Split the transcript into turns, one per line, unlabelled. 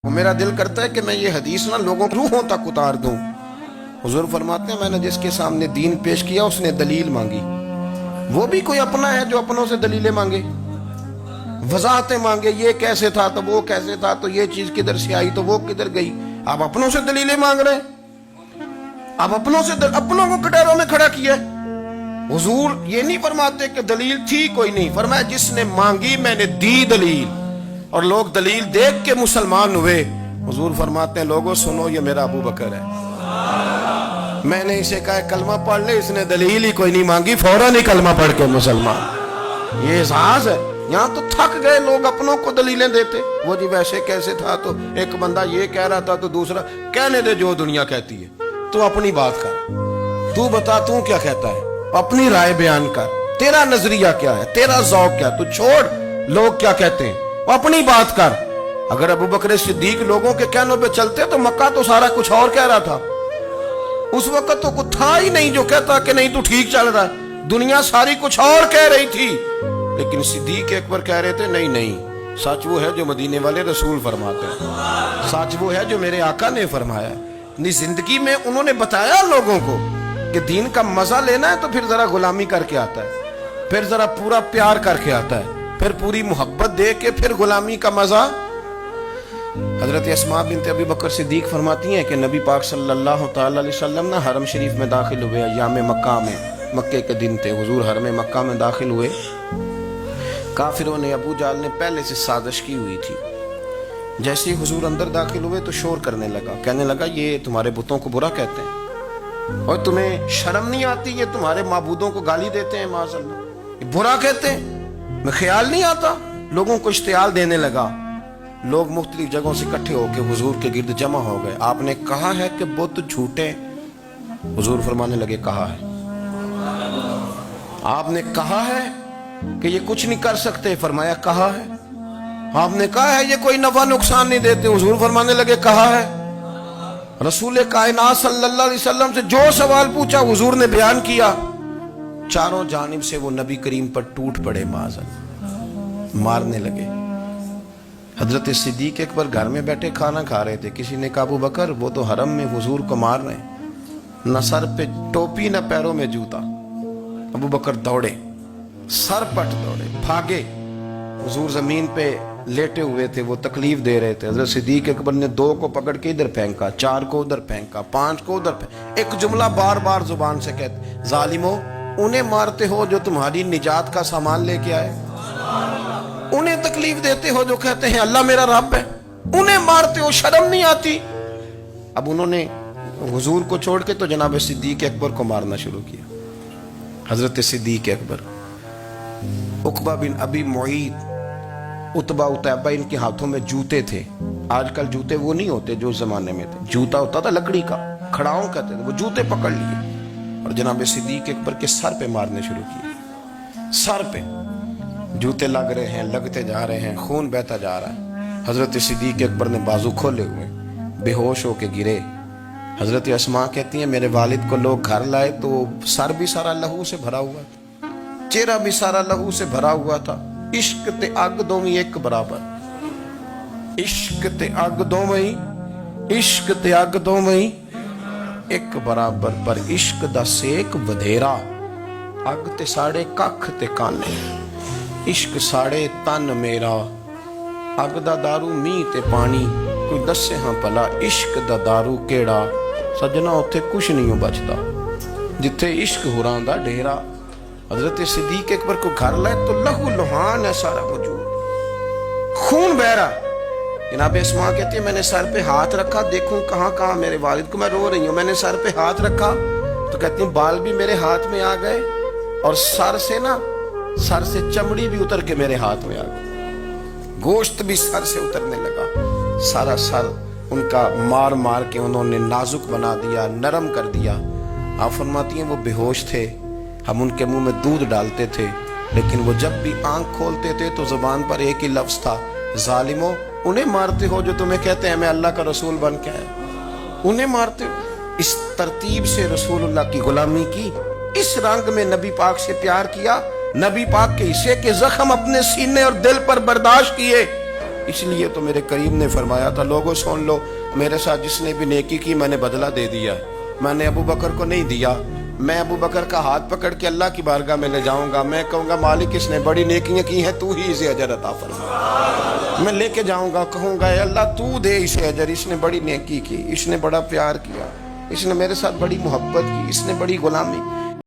میرا دل کرتا ہے کہ میں یہ حدیث نہ لوگوں کی روحوں تک اتار دوں۔ حضور فرماتے ہیں میں نے جس کے سامنے دین پیش کیا اس نے دلیل مانگی، وہ بھی کوئی اپنا ہے جو اپنوں سے دلیلیں مانگے، وضاحتیں مانگے، یہ کیسے تھا تو وہ کیسے تھا تو یہ چیز کدھر سے آئی تو وہ کدھر گئی۔ آپ اپنوں سے دلیلیں مانگ رہے ہیں، آپ اپنوں کو کٹہروں میں کھڑا کیا۔ حضور یہ نہیں فرماتے کہ دلیل تھی کوئی نہیں، فرمایا جس نے مانگی میں نے دی دلیل، اور لوگ دلیل دیکھ کے مسلمان ہوئے۔ حضور فرماتے ہیں لوگوں سنو یہ میرا ابو بکر ہے، میں نے اسے کہا کلمہ پڑھ لے، اس نے دلیل ہی کوئی نہیں مانگی، فوراً ہی کلمہ پڑھ کے مسلمان۔ یہ احساس ہے، یہاں تو تھک گئے لوگ اپنوں کو دلیلیں دیتے، وہ جی ویسے کیسے تھا تو ایک بندہ یہ کہہ رہا تھا تو دوسرا کہنے دے جو دنیا کہتی ہے، تو اپنی بات کر، تو بتا تو کیا کہتا ہے، اپنی رائے بیان کر، تیرا نظریہ کیا ہے، تیرا ذوق کیا ہے، تو چھوڑ لوگ کیا کہتے ہیں، اپنی بات کر۔ اگر ابو بکر صدیق لوگوں کے کہنوں پہ چلتے تو مکہ تو سارا کچھ اور کہہ رہا تھا، اس وقت تو کچھ تھا ہی نہیں جو کہتا کہ نہیں تو ٹھیک چل رہا ہے، دنیا ساری کچھ اور کہہ رہی تھی، لیکن صدیق اکبر کہہ رہے تھے نہیں نہیں، سچ وہ ہے جو مدینے والے رسول فرماتے ہیں، سچ وہ ہے جو میرے آقا نے فرمایا۔ اپنی زندگی میں انہوں نے بتایا لوگوں کو کہ دین کا مزہ لینا ہے تو پھر ذرا غلامی کر کے آتا ہے، پھر ذرا پورا پیار کر کے آتا ہے، پھر پوری محبت دے کے پھر غلامی کا مزہ۔ حضرت اسماء بنت ابی بکر صدیق فرماتی ہیں کہ نبی پاک صلی اللہ تعالی علیہ وسلم نہ حرم شریف میں داخل ہوئے، ایام مکہ میں، مکے کے دن تھے، حضور حرم مکہ میں داخل ہوئے، کافروں نے، ابو جہل نے پہلے سے سازش کی ہوئی تھی۔ جیسے ہی حضور اندر داخل ہوئے تو شور کرنے لگا، کہنے لگا یہ تمہارے بتوں کو برا کہتے ہیں اور تمہیں شرم نہیں آتی، یہ تمہارے معبودوں کو گالی دیتے ہیں، معاذ اللہ یہ برا کہتے ہیں، میں خیال نہیں آتا۔ لوگوں کو اشتعال دینے لگا، لوگ مختلف جگہوں سے اکٹھے ہو کے حضور کے گرد جمع ہو گئے۔ آپ نے کہا ہے کہ بت جھوٹے، حضور فرمانے لگے کہا ہے۔ آپ نے کہا ہے کہ یہ کچھ نہیں کر سکتے، فرمایا کہا ہے۔ آپ نے کہا ہے یہ کوئی نفع نقصان نہیں دیتے، حضور فرمانے لگے کہا ہے۔ رسول کائنات صلی اللہ علیہ وسلم سے جو سوال پوچھا حضور نے بیان کیا، چاروں جانب سے وہ نبی کریم پر ٹوٹ پڑے، معاذ اللہ مارنے لگے۔ حضرت صدیق اکبر گھر میں بیٹھے کھانا کھا رہے تھے، کسی نے کہا ابو بکر وہ تو حرم میں حضور کو مار رہے ہیں، نہ سر پہ ٹوپی نہ پیروں میں جوتا۔ ابو بکر دوڑے، سر پٹ دوڑے، بھاگے۔ حضور زمین پہ لیٹے ہوئے تھے، وہ تکلیف دے رہے تھے۔ حضرت صدیق اکبر نے 2 کو پکڑ کے ادھر پھینکا، 4 کو ادھر پھینکا، 5 کو ادھر پھینکا، ایک جملہ بار بار زبان سے کہتے ظالمو انہیں مارتے ہو جو تمہاری نجات کا سامان لے کے آئے، انہیں تکلیف دیتے ہو جو کہتے ہیں اللہ میرا رب ہے، انہیں مارتے ہو، شرم نہیں آتی۔ اب انہوں نے حضور کو چھوڑ کے تو جناب صدیق اکبر کو مارنا شروع کیا۔ حضرت صدیق اکبر، عقبہ بن ابی معیط، عتبہ عتیبہ ان کے ہاتھوں میں جوتے تھے۔ آج کل جوتے وہ نہیں ہوتے جو اس زمانے میں تھے، جوتا ہوتا تھا لکڑی کا، کھڑاؤں کہتے تھے، وہ جوتے پکڑ لیے اور جناب صدیق اکبر کے سر پہ مارنے شروع کیے۔ سر پہ جوتے لگ رہے ہیں، لگتے جا رہے ہیں، خون بہتا جا رہا ہے۔ حضرت صدیق اکبر نے بازو کھولے ہوئے بے ہوش ہو کے گرے۔ حضرت اسماء کہتی ہیں میرے والد کو لوگ گھر لائے تو سر بھی سارا لہو سے بھرا ہوا تھا، چہرہ بھی سارا لہو سے بھرا ہوا تھا۔ عشق تے اگ دوویں ایک برابر، عشق تے اگ دوویں، عشق تے اگ دوویں ایک برابر، پر عشق دا سیک ودھیرا، اگ تے ساڑے ککھ تے کانے، عشق ساڑے تن میرا، اگ دا دارو می تے پانی، کوئی دسے ہاں پلا عشق دا دارو کیڑا، سجنا اتھے کچھ نہیں بچتا جتھے عشق ہوراں دا ڈیرا۔ حضرت صدیق اکبر کو گھر لائے تو لہو لہان ہے سارا وجود، خون بہ رہا۔ جناب اسماء کہتی ہے میں نے سر پہ ہاتھ رکھا، دیکھوں کہاں کہاں میرے والد کو، میں رو رہی ہوں، میں نے سر پہ ہاتھ رکھا تو کہتی ہوں بال بھی میرے ہاتھ میں آ گئے اور سر سے چمڑی بھی اتر کے میرے ہاتھ میں آ گئی، گوشت بھی سر سے اترنے لگا، سارا سر ان کا مار مار کے انہوں نے نازک بنا دیا، نرم کر دیا۔ آپ فرماتی ہیں وہ بے ہوش تھے، ہم ان کے منہ میں دودھ ڈالتے تھے، لیکن وہ جب بھی آنکھ کھولتے تھے تو زبان پر ایک ہی لفظ تھا، ظالمو انہیں مارتے ہو جو تمہیں کہتے ہیں میں اللہ کا رسول بن کے آیا، انہیں مارتے ہو۔ اس ترتیب سے رسول اللہ کی غلامی کی، اس رنگ میں نبی پاک سے پیار کیا، نبی پاک کے حصے کے زخم اپنے سینے اور دل پر برداشت کیے، اس لیے تو میرے کریم نے فرمایا تھا لوگوں سن لو میرے ساتھ جس نے بھی نیکی کی میں نے بدلہ دے دیا ہے میں نے ابو بکر کو نہیں دیا میں ابو بکر کا ہاتھ پکڑ کے اللہ کی بارگاہ میں لے جاؤں گا میں کہوں گا مالک اس نے بڑی نیکیاں کی ہیں تو ہی اسے اجر عطا فرما میں لے کے جاؤں گا کہوں گا اے اللہ تو دے اسے اجر اس نے بڑی نیکی کی اس نے بڑا پیار کیا اس نے میرے ساتھ بڑی محبت کی اس نے بڑی غلامی